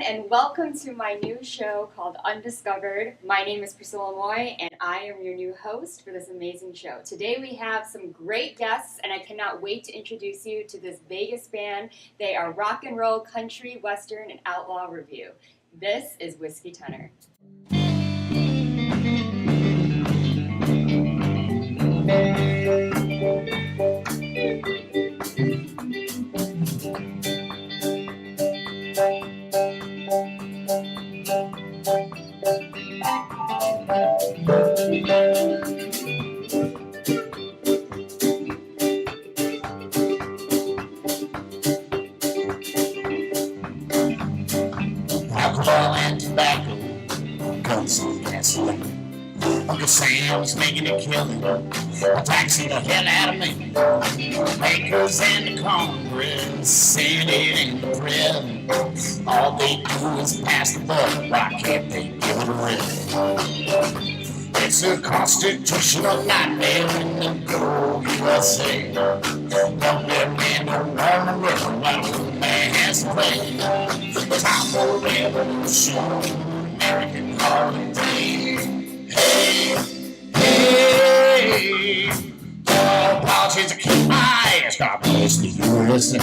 and welcome to my new show called Undiscovered. My name is Priscilla Moy, and I am your new host for this amazing show. Today we have some great guests, and I cannot wait to introduce you to this Vegas band. They are rock and roll, country, western, and outlaw review. This is Whiskey Tenor. Alcohol and tobacco, guns and gasoline. Uncle Sam's making a killing, taxing the hell out of me. Bakers and the Congress, Senate and the President, all they do is pass the buck. Why can't they give it a rip? It's a constitutional nightmare in the good old USA. Don't let man no run the river while the man has to play. Time for revolution, American holiday. Hey, hey, all politics are keep my ass. God bless the USA.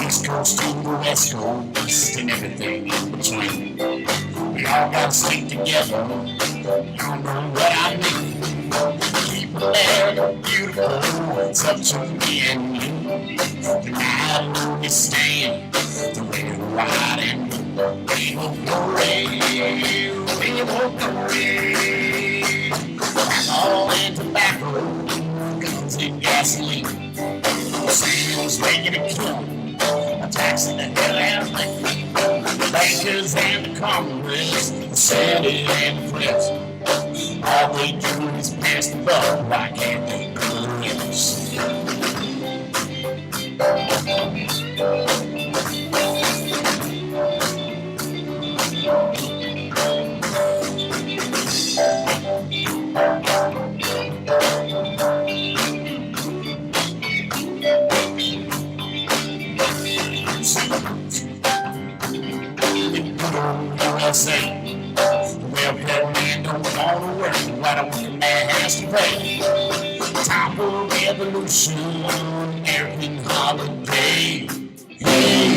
East Coast to the West Coast and everything in between. We all gotta stick together. You know what I mean. Keep America beautiful. It's up to me and you. Tonight we stand the red, white, and blue. We won't go away. We won't go away. Alcohol and tobacco, guns and gasoline. Sam's making a killing, taxing the hell out of me. The bankers and the Congress, the Senate and the President, all they do is pass the buck. Why can't they go to rivers? USA. Well, that man don't want to work. Why don't the man has to pay? Time for revolution, American holiday. Hey,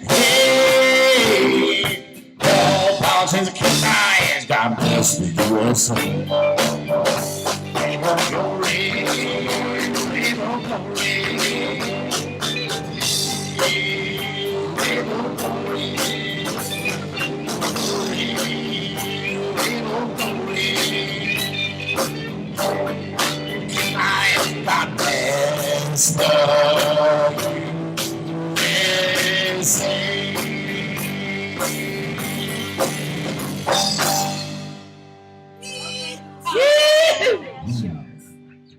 hey, all politics are keep my ass. God bless the USA. We won't go away. We won't go away. We won't go away. God bless the USA.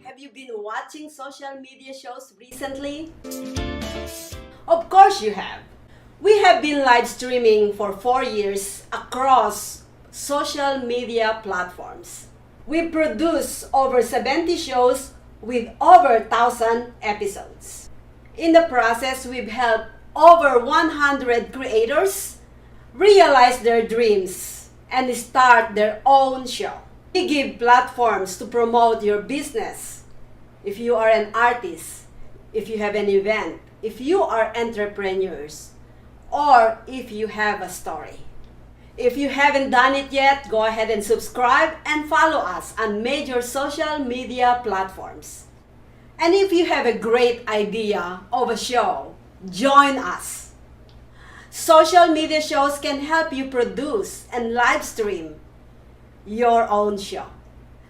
Have you been watching social media shows recently? Of course you have. We have been live streaming for 4 years across social media platforms. We produce over 70 shows with over 1,000 episodes. In the process, we've helped over 100 creators realize their dreams and start their own show. We give platforms to promote your business. If you are an artist, if you have an event, if you are entrepreneurs, or if you have a story. If you haven't done it yet, go ahead and subscribe and follow us on major social media platforms. And if you have a great idea of a show, join us. Social media shows can help you produce and live stream your own show.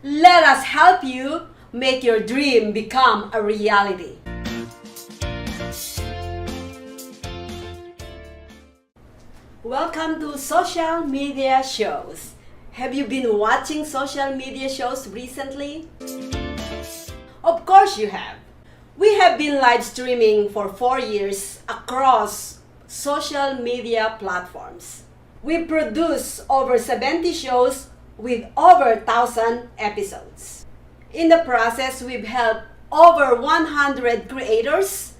Let us help you make your dream become a reality. Welcome to social media shows. Have you been watching social media shows recently? Of course you have. We have been live streaming for 4 years across social media platforms. We produce over 70 shows with over 1,000 episodes. In the process, we've helped over 100 creators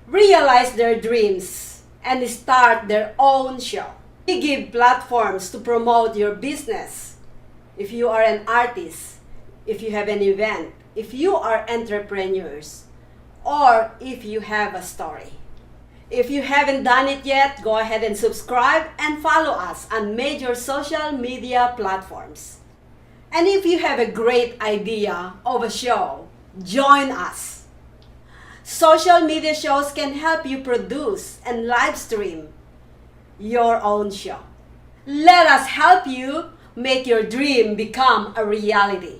realize their dreams, and start their own show. We give platforms to promote your business. If you are an artist, if you have an event, if you are entrepreneurs, or if you have a story. If you haven't done it yet, go ahead and subscribe and follow us on major social media platforms. And if you have a great idea of a show, join us. Social media shows can help you produce and live stream your own show. Let us help you make your dream become a reality.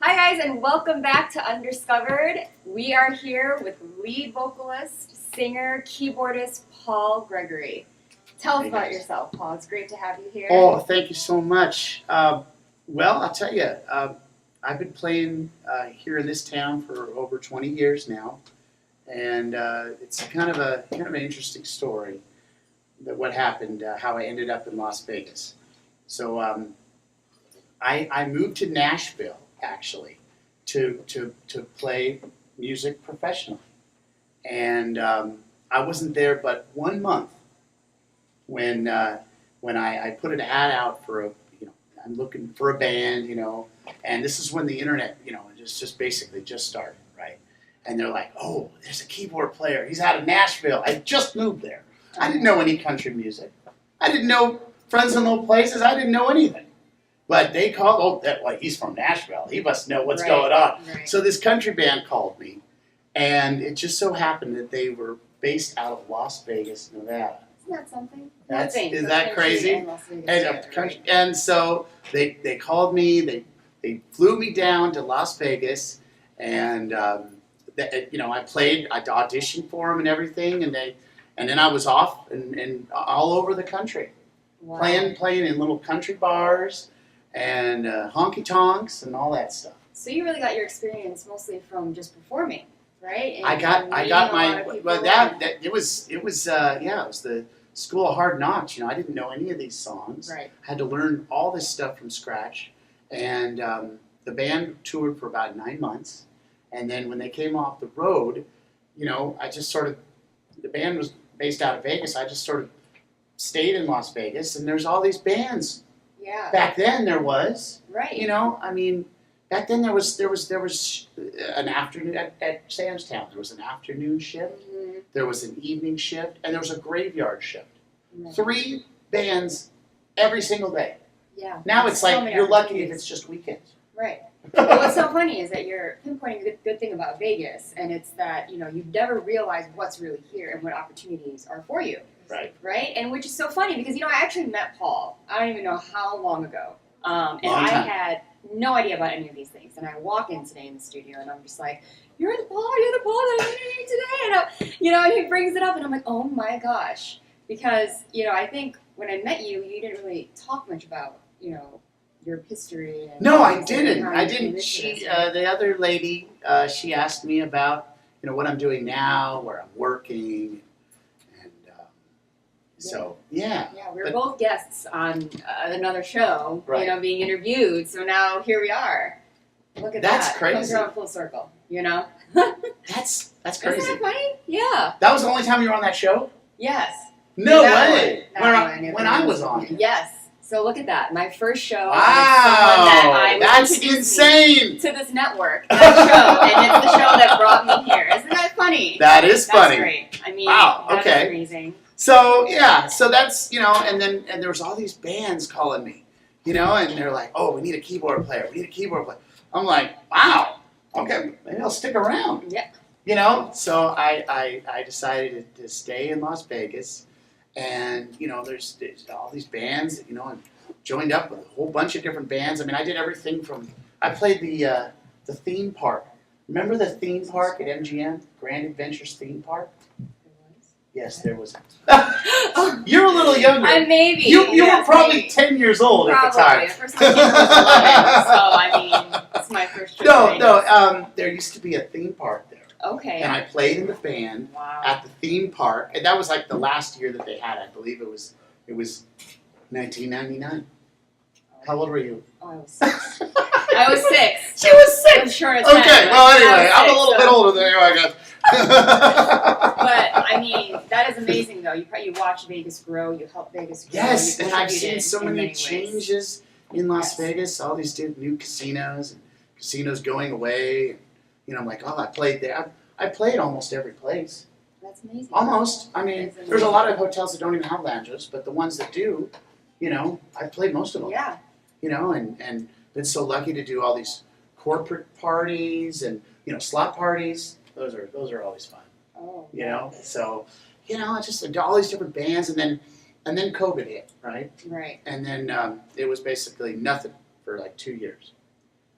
Hi guys, and welcome back to Undiscovered. We are here with lead vocalist, singer, keyboardist Paul Gregory. Tell us about yourself, Paul. It's great to have you here. Oh, thank you so much. Well, I'll tell you, I've been playing here in this town for over 20 years now, and it's kind of an interesting story that what happened, how I ended up in Las Vegas. So I moved to Nashville actually to play music professionally, and I wasn't there but 1 month when I put an ad out for I'm looking for a band, and this is when the internet, just basically just started, right? And they're like, oh, there's a keyboard player. He's out of Nashville. I just moved there. I didn't know any country music. I didn't know Friends in Low Places. I didn't know anything. But they called, he's from Nashville. He must know what's going on. Right. So this country band called me, and it just so happened that they were based out of Las Vegas, Nevada. Isn't that something? Is that crazy? And so they called me. They flew me down to Las Vegas, and I played. I auditioned for them and everything, and then I was off and all over the country, Wow. playing in little country bars and honky tonks and all that stuff. So you really got your experience mostly from just performing, right? And I got my it was the School of Hard Knocks. I didn't know any of these songs. Right. I had to learn all this stuff from scratch, and the band toured for about 9 months, and then when they came off the road, I just the band was based out of Vegas. I just sort of stayed in Las Vegas, and there's all these bands. Yeah. Back then there was. Right. Back then there was an afternoon at Sam's Town. There was an afternoon shift. Mm-hmm. There was an evening shift, and there was a graveyard shift. Right. 3 bands every single day. Yeah. Now it's So like many you're lucky if opportunities. it's just weekends. Right. Well, what's so funny is that you're pinpointing a good thing about Vegas, and it's that you never realize what's really here and what opportunities are for you. Right. Right. And which is so funny because I actually met Paul. I don't even know how long ago, and Long I time. had no idea about any of these things. And I walk in today in the studio, and I'm just like, "You're the Paul that I'm interviewing today," and he brings it up, and I'm like, "Oh my gosh," because I think when I met you, you didn't really talk much about your history. And No, I and didn't. how I you came didn't. into She, this. the other lady, she asked me about what I'm doing now, where I'm working, and so yeah. Yeah, we were But- both guests on another show, Right. being interviewed. So now here we are. Look at That's that. crazy. Comes around full circle, That's crazy. Isn't that funny? Yeah. That was the only time you were on that show? Yes. No That way. one. That one, When I was on it. Yes. So look at that. My first show. Wow, Someone that I that's introduced me insane. to this network. That show, and it's the show that brought me here. Isn't that funny? That is funny. That's great. I mean, Wow, that's okay. amazing. So yeah, so that's and there was all these bands calling me, and they're like, oh, we need a keyboard player. We need a keyboard player. I'm like, wow, okay, maybe I'll stick around. Yeah. So I decided to stay in Las Vegas, and there's all these bands, and joined up with a whole bunch of different bands. I mean, I did everything from I played the theme park. Remember the theme park at MGM, Grand Adventures theme park? Yes, there was. You're a little younger. Maybe. You yes, were probably maybe. 10 years old at the Probably. time. The first time I was 11, so I mean, it's my first trip. to Vegas. There used to be a theme park there, Okay. and I played in the band Wow. at the theme park, and that was like the last year that they had. I believe it was 1999. How old were you? Oh, I was 6. I was 6. She was 6. I'm sure it's Okay, well, anyway, I'm a six, little so. bit older than you, I guess. But I mean, that is amazing, though. You watch Vegas grow. You help Vegas grow. Yes, you and I've contributed seen so in many ways. changes in Las Yes. Vegas. All these new casinos and casinos going away. You know, I'm like, oh, I played there. I played almost every place. That's amazing. Almost. I mean, That's there's a lot of amazing. hotels that don't even have lounges, but the ones that do, you know, I played most of them. Yeah. You know, and been so lucky to do all these corporate parties and, you know, slot parties. Those are always fun. Oh. You know, so, you know, it's just all these different bands, and then COVID hit, right? Right. And then it was basically nothing for like 2 years.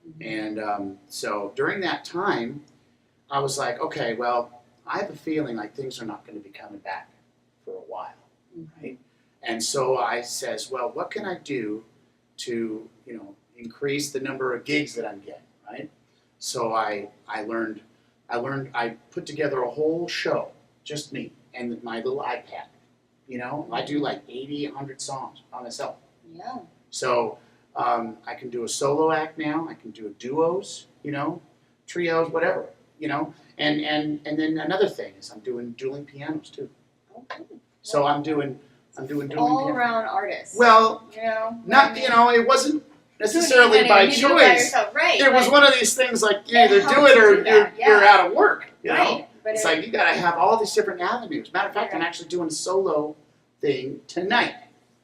Mm-hmm. And so during that time, I was like, okay, well, I have a feeling like things are not going to be coming back for a while, right? And so I says, well, what can I do to, you know, increase the number of gigs that I'm getting, right? So I put together a whole show, just me and my little iPad. You know, I do like 80, 100 songs by myself. Yeah. So I can do a solo act now. I can do duos, you know, trios, whatever, you know. And then another thing is I'm doing dueling pianos too. Okay. So I'm doing dueling All piano. around artist. Well, you know. not, you know, it wasn't necessarily by You do it by choice. yourself. Right. It was but- one of these things like you It either helps do it you or do that, you're yeah. out of work, you know. Right. But It's like you gotta have all these different avenues. Matter of fact, I'm actually doing a solo thing tonight.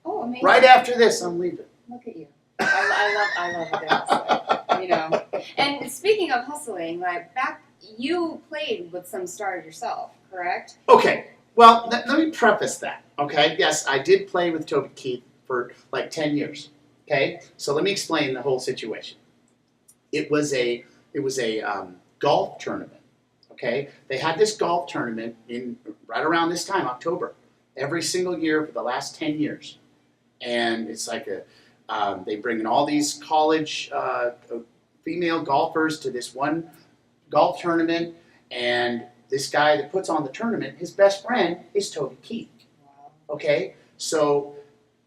Oh, amazing. Right after this, I'm leaving. Look at you. I love this. You know. And speaking of hustling, like you played with some stars yourself, correct? Okay, well, let me preface that, okay? Yes, I did play with Toby Keith for like 10 years, okay? So let me explain the whole situation. It was a golf tournament, okay? They had this golf tournament in right around this time, October, every single year for the last 10 years. And it's like they bring in all these college female golfers to this one golf tournament, and this guy that puts on the tournament, his best friend is Toby Keith. Wow. Okay, so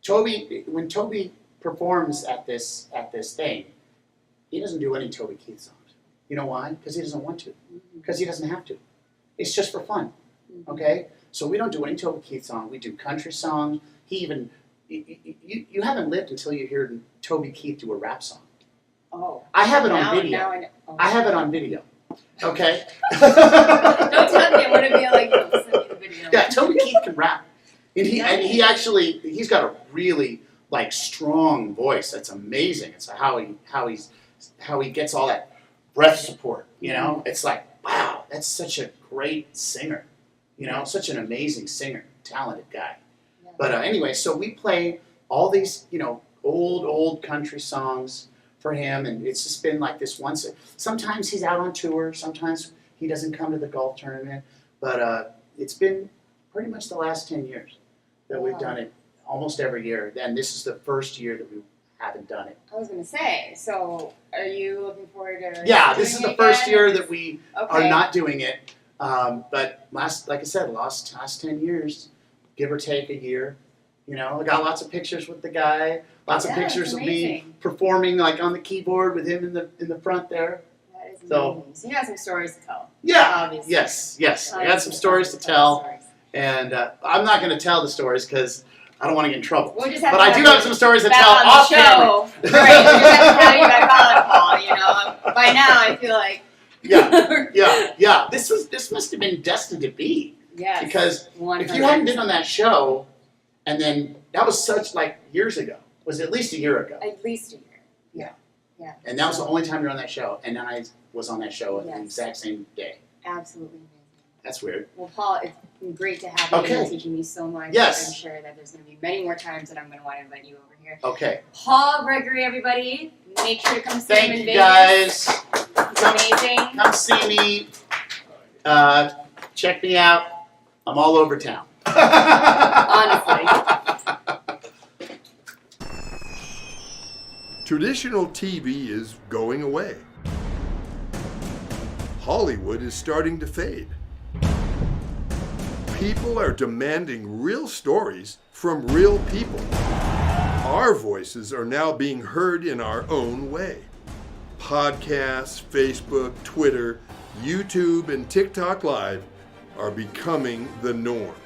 when Toby performs at this thing, he doesn't do any Toby Keith songs. You know why? Because he doesn't want to. Because he doesn't have to. It's just for fun. Okay, so we don't do any Toby Keith song. We do country songs. He even you haven't lived until you hear Toby Keith do a rap song. Oh. I have it Now- on video. now I know. Oh. I have it on video. Okay. Don't tell me. I want to be like, send me the video. Yeah, Toby Keith can rap, and he's got a really like strong voice. That's amazing. It's how he gets all that breath support. You know, it's like wow, that's such a great singer. You know, such an amazing singer, talented guy. Yeah. But anyway, so we play all these old country songs for him, and it's just been like this once. Sometimes he's out on tour, sometimes he doesn't come to the golf tournament, but it's been pretty much the last 10 years that we've done it almost every year, and this is the first year that we haven't done it. I was going to say, so are you looking forward to Yeah, this is doing the it first again? year that we are Okay. not doing it, but like I said, last 10 years, give or take a year. You know, I got lots of pictures with the guy, lots of Yeah, pictures it's of me amazing. performing like on the keyboard with him in the front there. That is So- amazing. So you got some stories to tell. Yeah. Obviously. Yes. I got some stories to tell, and I'm not going to tell the stories because I don't want to get in trouble. We'll just have But to I do have some stories to back tell on the off camera. show. Right, we just have to have you back on, Paul. You know, by now I feel like. Yeah. This must have been destined to be. Yes. Because 100%. if you hadn't been on that show, and then that was such like years ago, was at least a year ago, At least a year. Yeah. and that was the only time you were on that show, and then I was on that show at the Yes. exact same day. Absolutely amazing. That's weird. Well, Paul, it's been great to have you. Okay. You're teaching me so much. Yes. I'm sure that there's going to be many more times that I'm going to want to invite you over here. Okay. Paul Gregory, everybody, make sure to come see him Thank in you Vegas. guys. It's amazing. Come see me. Check me out. I'm all over town. Honestly. Traditional TV is going away. Hollywood is starting to fade. People are demanding real stories from real people. Our voices are now being heard in our own way. Podcasts, Facebook, Twitter, YouTube, and TikTok Live are becoming the norm.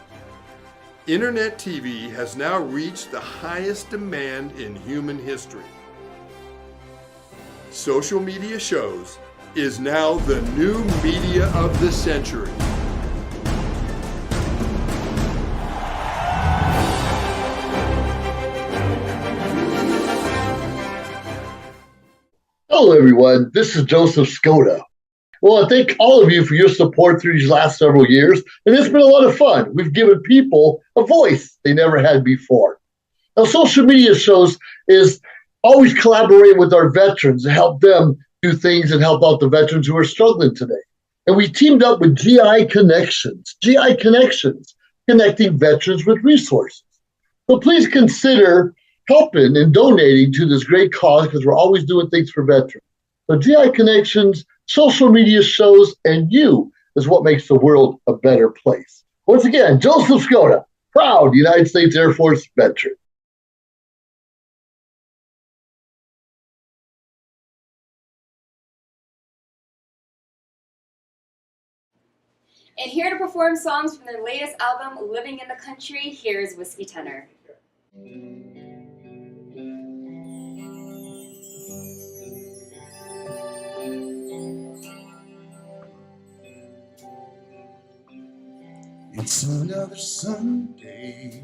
Internet TV has now reached the highest demand in human history. Social media shows is now the new media of the century. Hello, everyone. This is Joseph Skoda. Well, I thank all of you for your support through these last several years, and it's been a lot of fun. We've given people a voice they never had before. Now, social media shows is always collaborating with our veterans to help them do things and help out the veterans who are struggling today. And we teamed up with GI Connections, connecting veterans with resources. So please consider helping and donating to this great cause because we're always doing things for veterans. So GI Connections, social media shows, and you is what makes the world a better place. Once again, Joseph Skoda, proud United States Air Force veteran. And here to perform songs from their latest album, Living in the Country, here's Whiskey Tenor. It's another Sunday,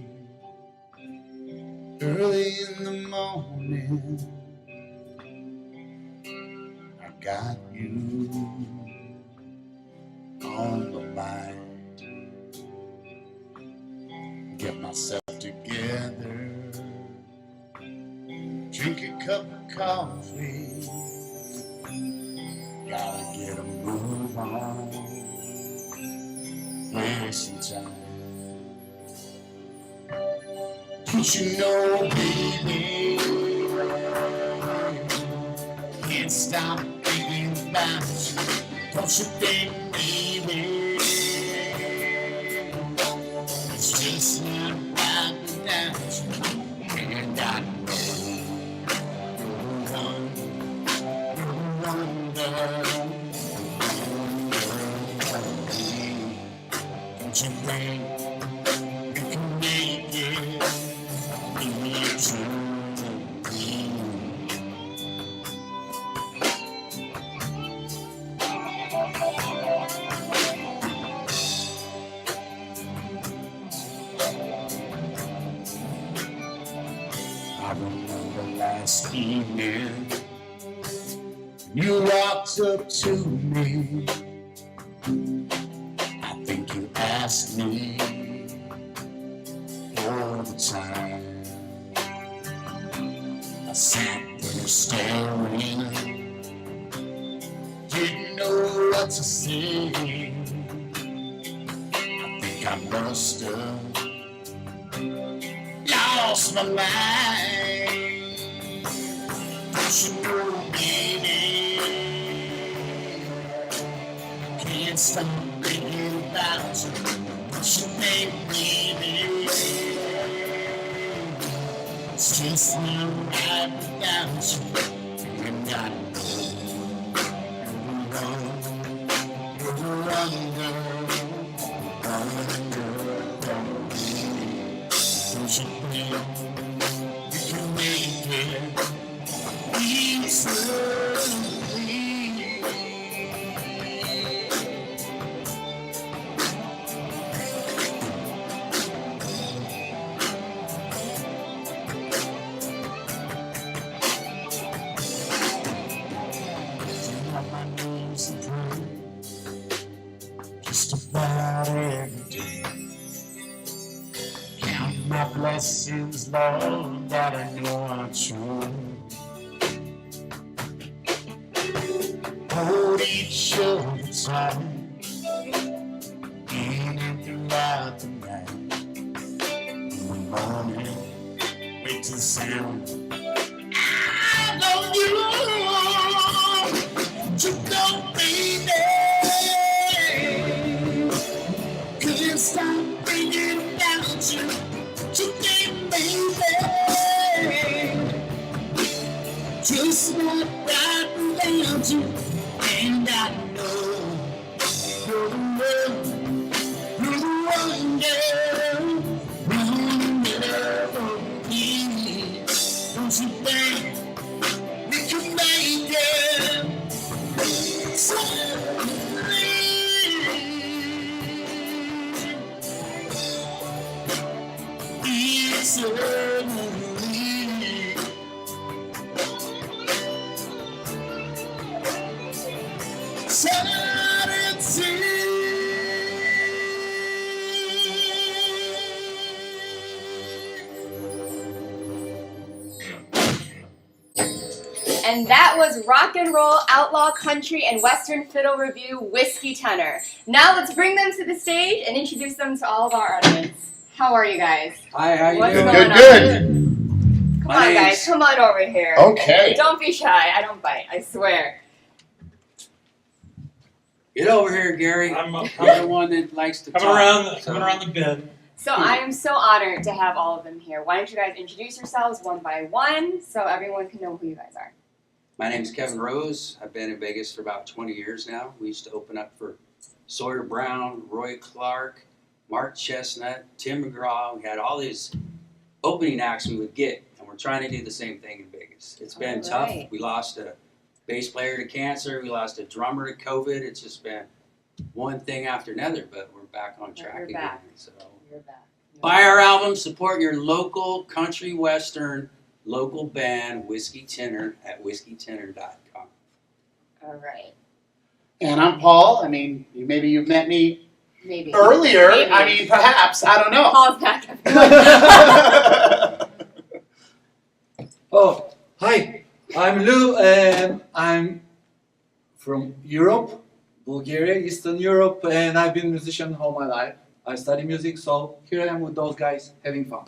early in the morning. I got you on the mind. Get myself together, drink a cup of coffee. Gotta get a move on. Wasting time. Don't you know, baby, can't stop thinking about you. Don't you think, baby, it's just not right without you. And I know don't you think you can make it? Be true. I remember last evening you walked up to me. You asked me all the time. I sat there staring, didn't know what to say. I think I must have lost my mind. Don't you know, baby, can't stop thinking about you. What you think, baby? It's just not right without you. And I know you're wrong, don't you think you can make it? Easily. Just about every day. Count my blessings, Lord, that I know are true. Hold each other tight, in and throughout the night. In the morning, wait till the sound. I love you, you know, baby. Can't stop thinking about you. You think, baby, want you, and I know you're the one, you're the one, girl. We'll never be. Don't you think we can make it? It's And that was rock and roll, outlaw country, and western fiddle review Whiskey Tenor. Now let's bring them to the stage and introduce them to all of our audience. How are you guys? Hi, how you What's doing? going Good. on? Come My on, name's- guys. Come on over here. Okay. Don't be shy. I don't bite. I swear. Get over here, Garry. I'm You're the one that likes to coming talk. around the bend. So I am so honored to have all of them here. Why don't you guys introduce yourselves one by one so everyone can know who you guys are? My name's Kevin Rose. I've been in Vegas for about 20 years now. We used to open up for Sawyer Brown, Roy Clark, Mark Chestnut, Tim McGraw. We had all these opening acts we would get, and we're trying to do the same thing in Vegas. It's been tough. Alright. We lost a bass player to cancer. We lost a drummer to COVID. It's just been one thing after another, but we're back on track You're again. back. So You're back. buy our album, support your local country western local band, Whiskey Tenor, at whiskeytenor.com. All right. And I'm Paul. I mean, maybe you've met me Maybe. earlier. Maybe. I mean, perhaps. I don't know. Paul's back. Oh, hi, I'm Lou, and I'm from Europe, Bulgaria, Eastern Europe, and I've been a musician all my life. I study music, so here I am with those guys having fun.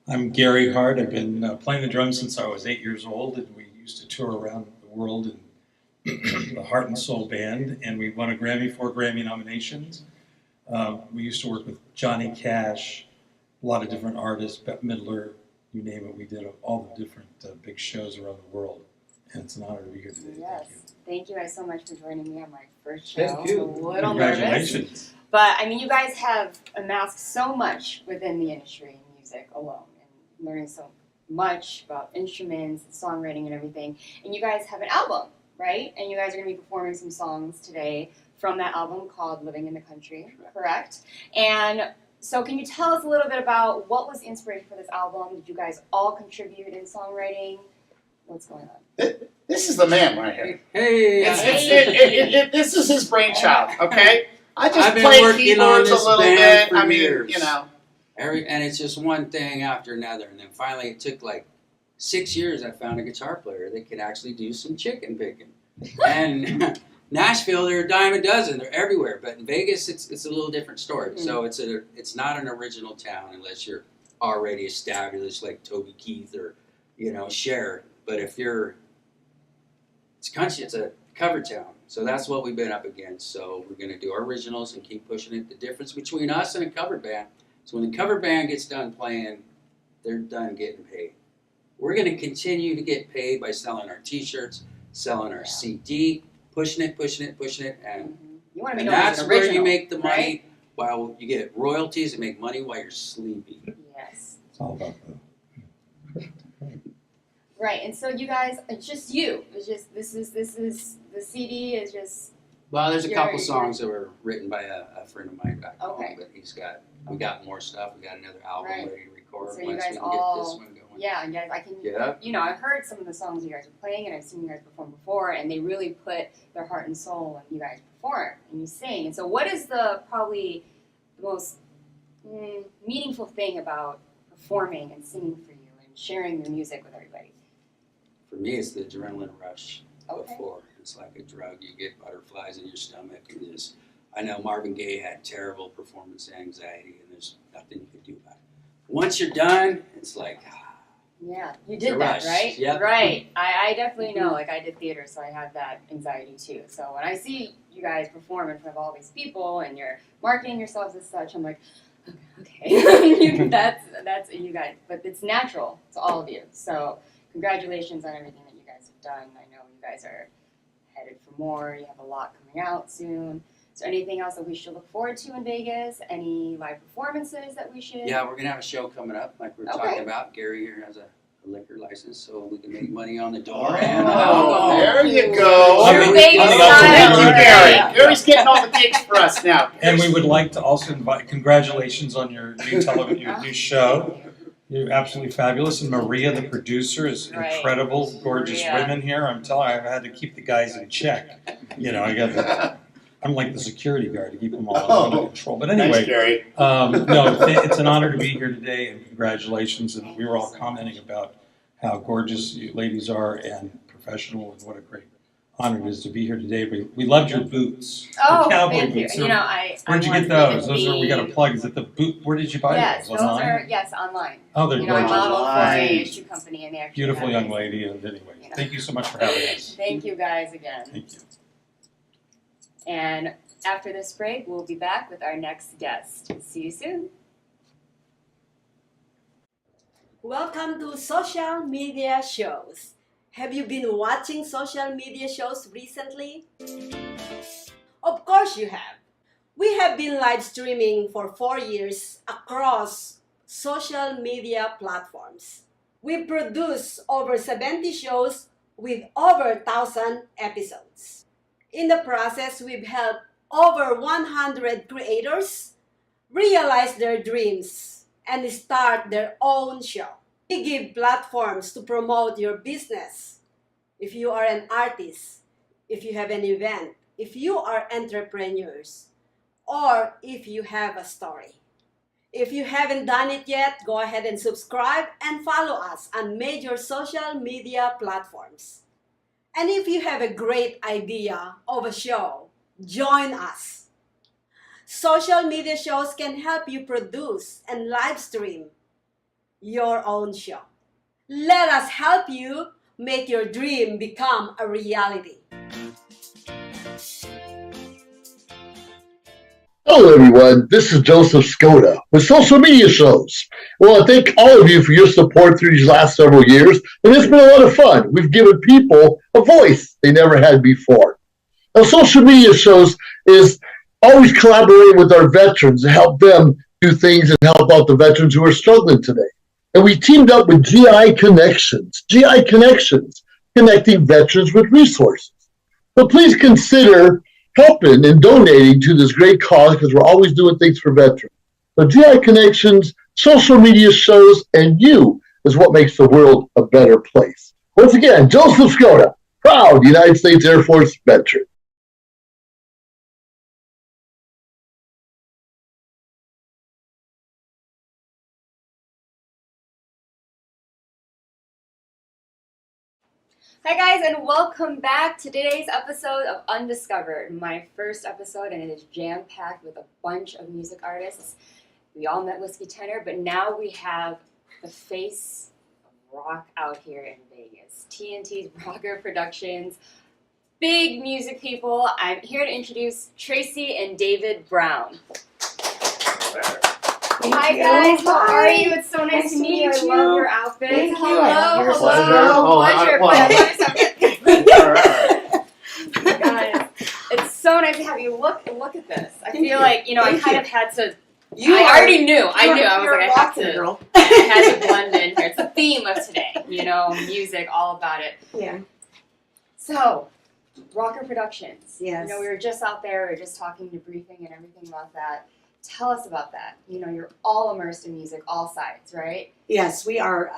I'm Garry Hart. I've been playing the drums since I was 8 years old, and we used to tour around the world in the Heart and Soul Band, and we won a Grammy, 4 Grammy nominations. We used to work with Johnny Cash, a lot of different artists, Bette Midler, you name it. We did all the different big shows around the world, and it's an honor to be here today. Yes. Thank you. Thank you guys so much for joining me on my first show. Thank you. I'm a little nervous. Congratulations. But I mean, you guys have amassed so much within the industry and music alone, and learning so much about instruments, songwriting, and everything. And you guys have an album, right? And you guys are going to be performing some songs today from that album called "Living in the Country," correct? And so, can you tell us a little bit about what was the inspiration for this album? Did you guys all contribute in songwriting? What's going on? This is the man right here. Hey, This is his brainchild, okay? I just I've been play working on keyboards a this little band bit. for I mean, years. you know. and it's just one thing after another. And then finally, it took like 6 years, I found a guitar player that could actually do some chicken picking. And Nashville, they're a dime a dozen. They're everywhere. But in Vegas, it's a little different story. Mhm. So it's not an original town unless you're already established like Toby Keith or, Cher. But if it's country, it's a cover town. So that's what we've been up against. So we're going to do our originals and keep pushing it. The difference between us and a cover band is when the cover band gets done playing, they're done getting paid. We're going to continue to get paid by selling our T-shirts, selling our CD, pushing it, and You want to be and known as that's an where original, you make the money. right? While you get royalties and make money while you're sleepy. Yes. It's all about the Right, and so you guys, it's just you. It's just this is the CD is just Well, there's a couple You're- songs that were written by a friend of mine back home, Okay. but we got more stuff. We got another album Right. ready to record So you once guys we can all- get this one going. yeah. And guys, I can Yeah. I've heard some of the songs you guys are playing, and I've seen you guys perform before, and they really put their heart and soul when you guys perform and you sing. And so, what is probably the most meaningful thing about performing and singing for you and sharing your music with everybody? For me, it's the adrenaline rush Okay. before. It's like a drug. You get butterflies in your stomach, and I know Marvin Gaye had terrible performance anxiety, and there's nothing you can do about it. Once you're done, it's like, Yeah, you It's a did that, rush. right? Yep. Right. I definitely know. Like, I did theater, so I have that anxiety too. So when I see you guys perform in front of all these people and you're marketing yourselves as such, I'm like, okay, that's you guys. But it's natural to all of you. So congratulations on everything that you guys have done. I know you guys are headed for more. You have a lot coming out soon. Is there anything else that we should look forward to in Vegas? Any live performances that we should? Yeah, we're gonna have a show coming up, like we were talking about. Garry here has a liquor license, so we can make money on the door and Oh, there you go. On the- Vegas on the side. Thank you, Garry. Yeah. Gary's getting all the takes for us now. And we would like to also invite, congratulations on your new your new show. You're absolutely fabulous. And Maria, the producer, is Right. incredible, gorgeous Maria. women here. I'm telling you, I've had to keep the guys in check. You know, I'm like the security guard to keep them all under control. But Thanks, anyway, Garry. no, it's an honor to be here today, and congratulations. And we were all commenting about how gorgeous you ladies are and professional, and what a great honor it is to be here today. We loved your boots. Oh, your cowboy thank you. boots. You know, I Where'd you want get to be those? the Those are, we got to plug. Is it the boot? Where did you buy Yes, those? those Online? are online. Oh, they're You know, I gorgeous. model for Online. a shoe company, and they actually Beautiful have young these. lady. And anyway, You know. thank you so much for having us. Thank you guys again. Thank you. And after this break, we'll be back with our next guest. See you soon. Welcome to social media shows. Have you been watching social media shows recently? Of course you have. We have been live streaming for 4 years across social media platforms. We produce over 70 shows with over 1,000 episodes. In the process, we've helped over 100 creators realize their dreams and start their own show. We give platforms to promote your business. If you are an artist, if you have an event, if you are entrepreneurs, or if you have a story. If you haven't done it yet, go ahead and subscribe and follow us on major social media platforms. And if you have a great idea of a show, join us. Social media shows can help you produce and live stream your own show. Let us help you make your dream become a reality. Hello, everyone. This is Joseph Skoda with Social Media Shows. Well, I thank all of you for your support through these last several years, and it's been a lot of fun. We've given people a voice they never had before. Now, Social Media Shows is always collaborating with our veterans to help them do things and help out the veterans who are struggling today. And we teamed up with GI Connections, connecting veterans with resources. So please consider helping and donating to this great cause, because we're always doing things for veterans. So GI Connections, Social Media Shows, and you is what makes the world a better place. Once again, Joseph Skoda, proud United States Air Force veteran. Hi guys, and welcome back to today's episode of Undiscovered, my first episode, and it is jam-packed with a bunch of music artists. We all met Whiskey Tenor, but now we have the face of rock out here in Vegas. TNT's Rocker Productions, big music people. I'm here to introduce Tracey and David Brown. Hi guys, how are you? It's so nice to meet you. I love your outfits. Thank you. Hello, Your hello. pleasure. Pleasure. Guys, it's so nice to have you. Look at this. I feel like, I kind of had to. I already knew. I knew. I was like, I have to. I had to blend in here. It's the theme of today. Music, all about it. Yeah. So, Rocker Productions. Yes. We were just out there. We were just talking, debriefing, and everything about that. Tell us about that. You're all immersed in music, all sides, right? Yes, we are.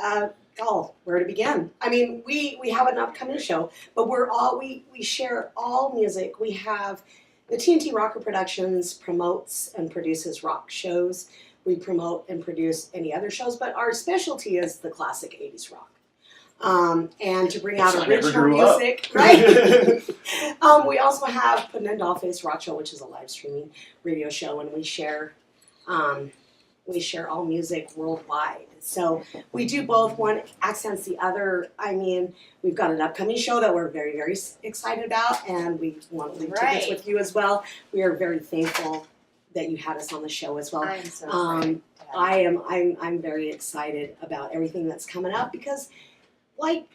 Where to begin? I mean, we have an upcoming show, but we share all music. We have the TNT Rocker Productions promotes and produces rock shows. We promote and produce any other shows, but our specialty is the classic 80s rock. And to bring out original music, right? We also have Put an End to All Face Rock Show, which is a live streaming radio show, and we share all music worldwide. So we do both. One accents the other. I mean, we've got an upcoming show that we're very, very excited about, and we want to leave tickets with you as well. We are very thankful that you had us on the show as well. I'm so excited. I'm very excited about everything that's coming up, because like,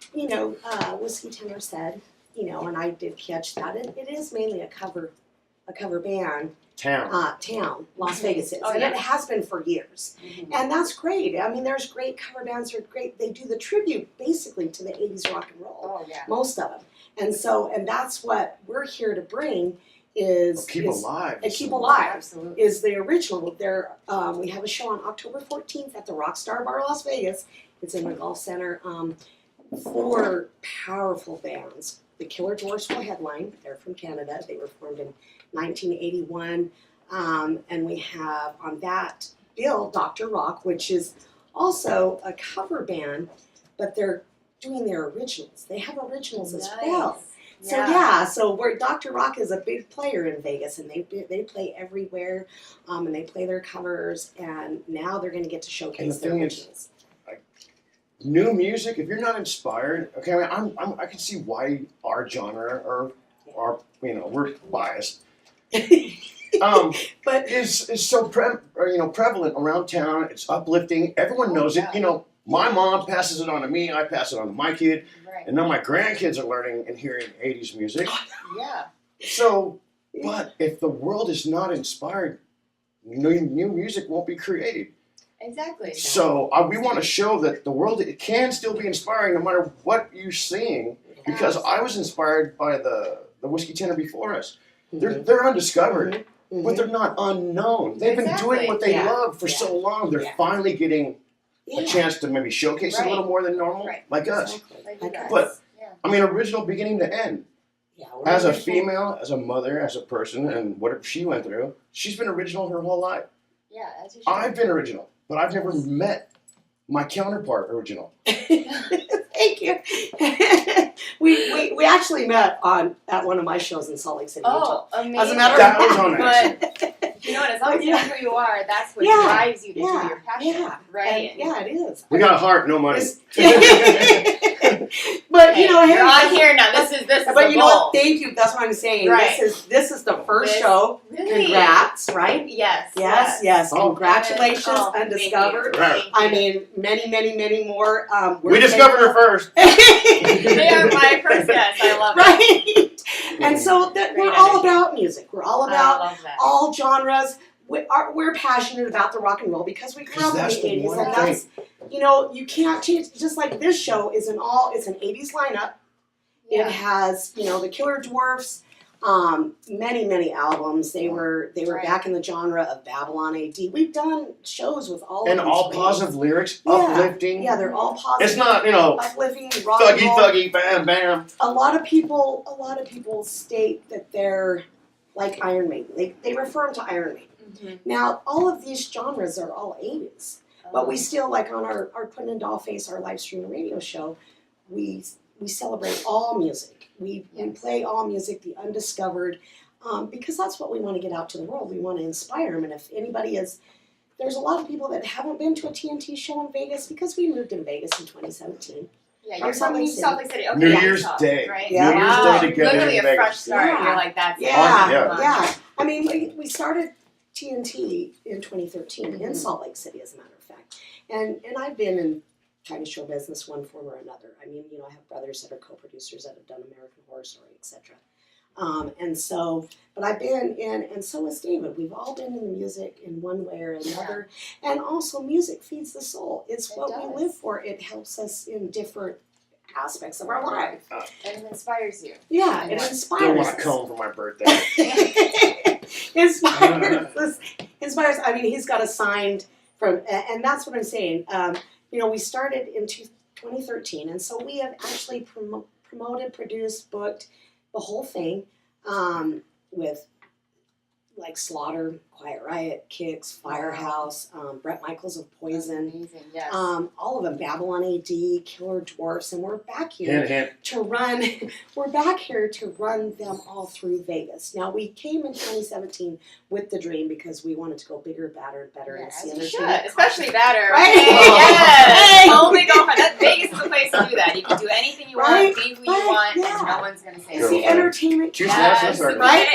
Whiskey Tenor said, and I did catch that, it is mainly a cover band. Town, Las Vegas is, and it has been for years, and that's great. I mean, there's great cover bands. They're great. They do the tribute basically to the '80s rock and roll, most of them, and that's what we're here to bring is keep alive. Absolutely. Is the original. We have a show on October 14th at the Rockstar Bar, Las Vegas. It's in the Golf Center. 4 powerful bands. The Killer Dwarfs will headline. They're from Canada. They were formed in 1981, and we have on that bill Dr. Rock, which is also a cover band, but they're doing their originals. They have originals as well. So Dr. Rock is a big player in Vegas, and they play everywhere, and they play their covers, and now they're going to get to showcase their originals. New music, if you're not inspired, okay, I can see why our genre or we're biased. But is so prevalent around town. It's uplifting. Everyone knows it. My mom passes it on to me. I pass it on to my kid, and now my grandkids are learning and hearing '80s music. So, but if the world is not inspired, new music won't be created. Exactly. So we want to show that the world it can still be inspiring no matter what you're seeing. Because I was inspired by the Whiskey Tenor before us. They're undiscovered, but they're not unknown. They've been doing what they love for so long. They're finally getting a chance to maybe showcase it a little more than normal, like us. But I mean, original beginning to end. As a female, as a mother, as a person, and whatever she went through, she's been original her whole life. I've been original, but I've never met my counterpart original. Thank you. we actually met at one of my shows in Salt Lake City, Utah. Amazing. As a matter of fact, that was on accident. You know what? As long as you know who you are, that's what drives you to do your passion, right? And, it is. We got a heart, no money. But you're on here now. This is But you know what? Thank you. That's what I'm saying. Right. This is the first show. Really? Congrats, right? Yes. Oh, congratulations, Undiscovered. Right. I mean, many more. We discovered her first. They are my first guests. I love it. Right. And so we're all about music. We're all about all genres. We're passionate about the rock and roll because we grew up in the 80s, and that's you can't change. Just like this show it's an 80s lineup. It has the Killer Dwarfs, many albums. They were back in the genre of Babylon AD. We've done shows with all and of these all bands. positive lyrics, uplifting. Yeah, they're all positive. It's not uplifting rock and roll. thuggy, bam, bam. A lot of people state that they're like Iron Maiden. They refer them to Iron Maiden. Now, all of these genres are all 80s, but we still, like on our Putting in Dollface, our live stream radio show, we celebrate all music. We play all music, the undiscovered, because that's what we want to get out to the world. We want to inspire them, and if anybody there's a lot of people that haven't been to a TNT show in Vegas because we moved in Vegas in 2017. Yeah, you're from Salt Lake City. Okay, New Year's Day. Right? New Year's Day together Literally in a Vegas. fresh start. You're like, that's Yeah. I mean, we started TNT in 2013 in Salt Lake City, as a matter of fact. And I've been in kind of show business one form or another. I mean, I have brothers that are co-producers that have done American Horror Story, etc. But I've been in, and so has David. We've all been in the music in one way or another. And also, music feeds the soul. It's what we live for. It helps us in different aspects of our life. And it inspires you. Yeah, it inspires Don't want us. to come for my birthday. Inspires. I mean, he's got a signed from, and that's what I'm saying. We started in 2013, and so we have actually promoted, produced, booked the whole thing with like Slaughter, Quiet Riot, Kicks, Firehouse, Bret Michaels of Poison. Amazing, yes. All of them, Babylon AD, Killer Dwarfs, and we're back here Hint. to run. We're back here to run them all through Vegas. Now we came in 2017 with the dream because we wanted to go bigger, badder, better, and see entertainment. Especially badder. Right? Yes. Only go for that. Vegas is the place to do that. You can do anything you want, be who you want, and no one's gonna say it's the entertainment. Yes. Right?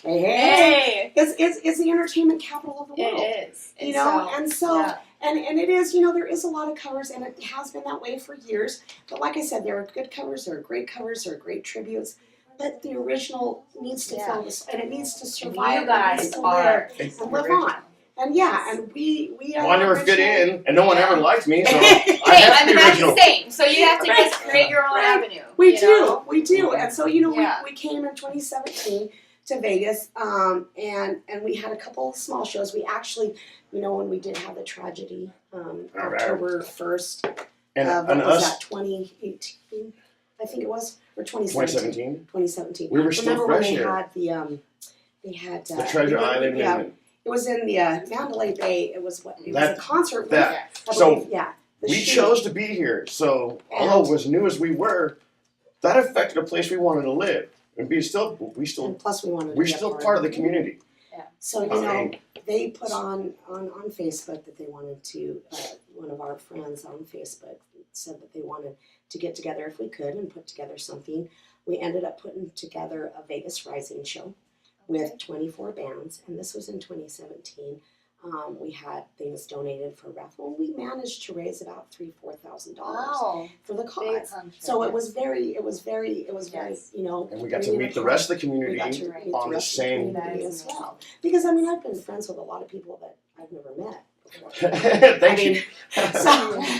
Hey. Hey. It's the entertainment capital of the world. It is. And so And it is, you know, there is a lot of covers, and it has been that way for years. But like I said, there are good covers, there are great covers, there are great tributes. But the original needs to fill this, and it needs to survive. You guys it needs to are live and live on. And yeah, and we are. Well, I never fit in, and no one ever liked me, so I Hey, have I to mean be that's the original. same. So you have to just create your own avenue. We you know? do. And so, you know, Yeah. we came in 2017 to Vegas, and we had a couple of small shows. We actually, you know, when we did have the tragedy, October 1st And, of, and what was us, that, 2018, I think it was, or 2017? 2017, 2017. we were still Remember when fresh they here. had they had The Treasure Island yeah, and it was in the Mandalay Bay. It was what? It was That- a concert. that. I So, believe, yeah. The we shooting. chose to be here. So although as new as we were, that affected a place we wanted to live. And we And still plus, we wanted to we're be still part of the community. So, you know, they put on Facebook that they wanted to, one of our friends on Facebook said that they wanted to get together if we could and put together something. We ended up putting together a Vegas Rising show with 24 bands, and this was in 2017. We had things donated for raffle. We managed to raise about $3,000-4,000 Wow. for the Big cause. concert, So it yes. was very, Yes. you know. And we got to bringing meet the it rest of the We community got to meet the on the rest of the same. community as well. Because I mean, I've been friends with a lot of people that I've never met before. Thank you.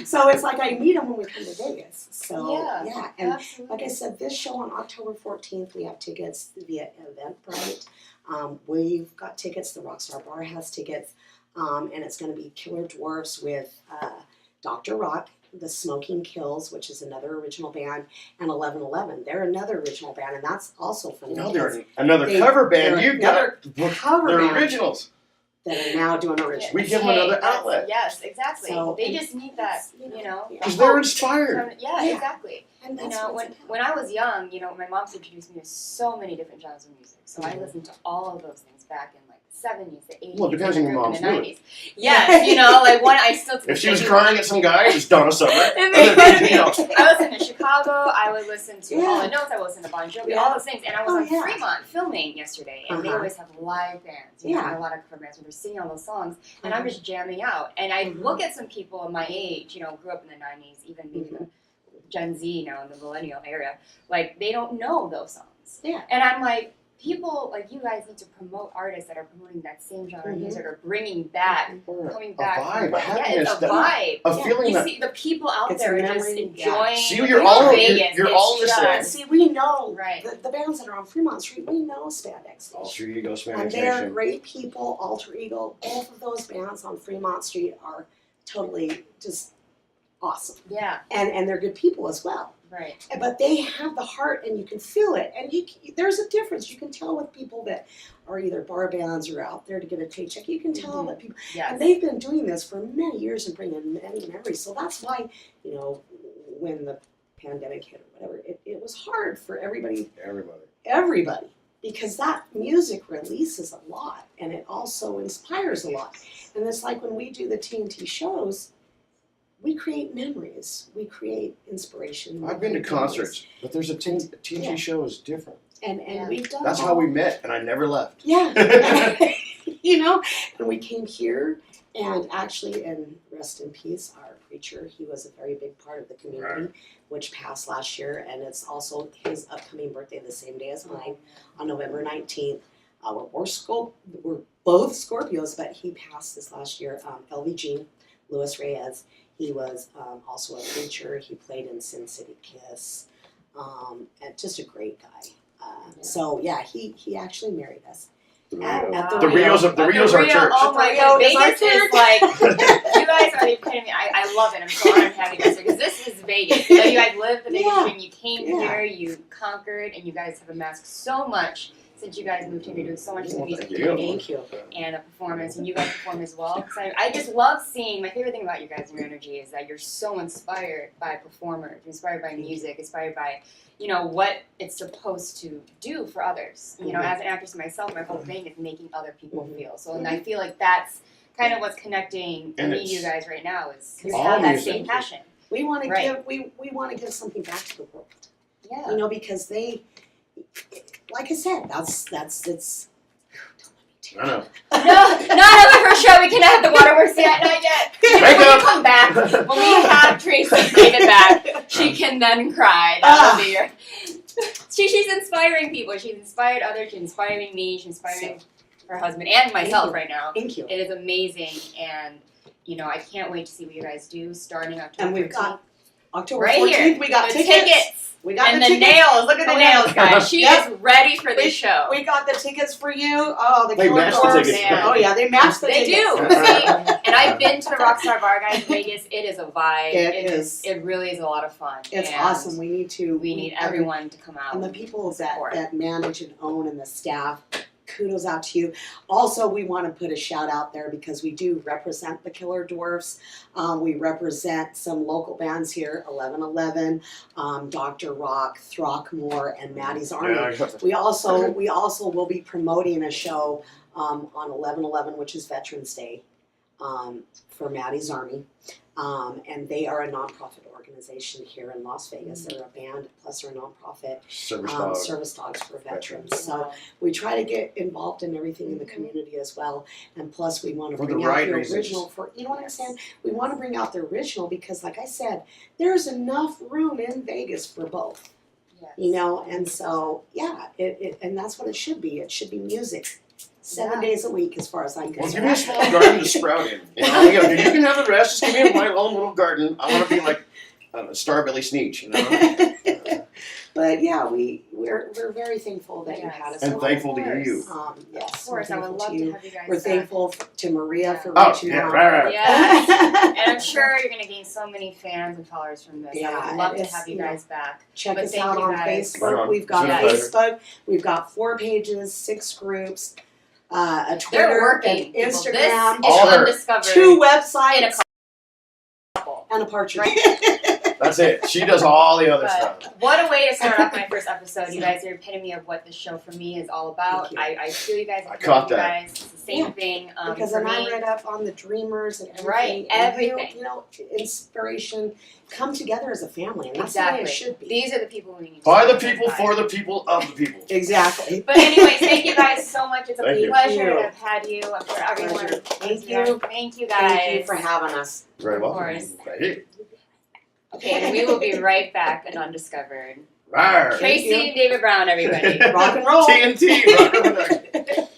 So it's like I meet them when we come to Vegas. So Yeah, and absolutely. like I said, this show on October 14th, we have tickets via Eventbrite. We've got tickets. The Rockstar Bar has tickets, and it's going to be Killer Dwarfs with Dr. Rock, The Smoking Kills, which is another original band, and 1111. They're another original band, and that's also from No, Vegas. they're another cover band. they're You got cover they're band originals. that are now doing originals. We give them Hey, another that's- outlet Yes, exactly. So- they just need that, you know. because they're inspired. Yeah, Yeah. exactly. And You that's know, what it's about. when I was young, you know, my mom's introduced me to so many different genres of music. So I listened to all of those things back in like the 70s, the 80s, Well, it depends on your and mom's the mood. 90s. Yes, you know, like one I still. If she was crying at some guy, it's Donna Summer. And Other than, you know, I listened to Chicago, I would listen to Yeah. Hall & Oates, I would listen to Bon Jovi, Yeah. all those things. And I was Oh, on yeah. Fremont filming yesterday, and they Uh-huh. always have live bands. You know, Yeah. a lot of cover bands where they're singing all those songs, and I'm Uh-huh. just jamming out. And I Mhm. look at some people of my age, you know, grew up in the 90s, even maybe the Gen Z now in the millennial era, like they don't know those songs. Yeah. And I'm like, people like you guys need to promote artists that are promoting that same genre of music or bringing back, or coming a back. vibe, a yeah, happiness, it's a vibe. a feeling You that see the people out It's there a just memory, yeah. enjoying. See, you're all- Vegas. you're It's all in the same. just- See, we know Right. the bands that are on Fremont Street. We know Spandex. Alter Ego, And Spanish they're Nation. great people. Alter Ego. Both of those bands on Fremont Street are totally just awesome, Yeah, and they're good people as well. right. But they have the heart, and you can feel it. And there's a difference. You can tell with people that are either bar bands or out there to get a paycheck. You can tell that people, Yes. and they've been doing this for many years and bringing many memories. So that's why, you know, when the pandemic hit or whatever, it was hard for everybody, because that music releases a lot, and it also inspires a lot. And it's like when we do the TNT shows, we create memories, we create inspiration. I've been to memories. concerts, but there's a TNT Yeah. show is different. And Yeah. we've done That's all- how we met, and I never left. Yeah. You know, and we came here, and actually, and rest in peace, our preacher, he was a very big part of the community, which passed last year, and it's also his upcoming birthday the same day as mine, on November 19th. We're both Scorpios, but he passed this last year. LV Jean, Luis Reyes, he was also a preacher. He played in Sin City Kiss, and just a great guy. So yeah, he actually married us. At The Rio's our church. Oh my The god, Rio is our Vegas is church. like, you guys are the epitome. I love it. I'm so honored to have you guys here because this is Vegas. You know, you guys lived the Vegas Yeah. dream. You came Yeah. here, you conquered, and you guys have amassed so much since you guys moved here. You're doing so much in the music Thank you. community Thank you. and a performance, and you guys perform as well. Because I just love seeing, my favorite thing about you guys and your energy is that you're so inspired by performers, inspired by music, inspired by, you know, what it's supposed to do for others. You know, as an actress myself, my whole thing is making other people feel. So, and I feel like that's kind of what's connecting And me, it's you guys right now is you all have that music. same passion. We want to Right. give we want to give something back to the world. Yeah. You know, because they, like I said, that's it's. Don't let me I know. No, not on the first show. We cannot have the waterworks yet. Not yet. Break When up. we come back, when we have Tracey David back, she can then cry. That'll be your. She's inspiring people. She's inspired others. She's inspiring me. She's inspiring her husband and myself right now. Thank you. It is amazing, and I can't wait to see what you guys do starting October. And we've got October right 14th. here. We got the tickets. We got and the the tickets. nails. Look at the Oh, yeah. nails, guys. She Yep. is ready for this show. We got the tickets for you. Oh, the They killer match the dwarfs. tickets. Oh yeah, they match the They tickets. do. See, and I've been to the Rockstar Bar, guys, in Vegas. It is a vibe. It is. It really is a lot of fun. It's And awesome. We need everyone to come out. and the people support. that manage and own and the staff. Kudos out to you. Also, we want to put a shout out there because we do represent the Killer Dwarfs. We represent some local bands here: 1111, Dr. Rock, Throckmore, and Maddie's Army. Yeah, I got the- We also will be promoting a show on 11/11, which is Veterans Day, for Maddie's Army, and they are a nonprofit organization here in Las Vegas. They're a band plus they're a nonprofit service dogs for veterans. So we try to get involved in everything in the community as well, and plus we want to For the bring out right the reasons. original. For you know what I'm saying? We want to bring out the original because, like I said, there's enough room in Vegas for both. Yes. And so yeah, and that's what it should be. It should be music, 7 Yeah. days a week, as far as I'm Well, concerned. give me a small garden to sprout in. You can have the rest. Just give me my own little garden. I want to be like a Starbilly Sneetch, But yeah, we're very thankful that you had us. And on. thankful to hear you. Yes, Of course, I would love to have you guys. We're back. thankful to Maria for Oh, reaching yeah, out. right. Yes. And I'm sure you're going to gain so many fans and followers from this. Yeah, I would love to it's, have you you know, guys back. Check But us thank out you on guys. Facebook. Right on. We've got Yes. Facebook. We've got 4 pages, 6 groups, a They're Twitter, working. an people. Instagram, This is All her. Undiscovered. 2 websites, in a couple. and a partridge. That's it. She does all the other But stuff. what a way to start off my first episode. You guys are epitome of what this show for me is all about. Thank you. I feel you guys. I I caught you that. guys. It's the same Yeah. thing. Because for then I me. read up on the dreamers and everything. Right, and everything. You know, inspiration, come together as a family, and that's Exactly. the way it should be. These are the people we need to By the surround people, by. for the people, of the people. Exactly. But anyways, thank you guys so much. It's a Thank you. pleasure Thank you. to have had you. I'm sure everyone. Pleasure. Thank you. Thank you guys. Thank you for having us. Very well. Of course. Thank you. Okay, and we will be right back at Undiscovered. Rawr. Tracey and David Brown, everybody. Rock and roll. TNT. Rock and roll.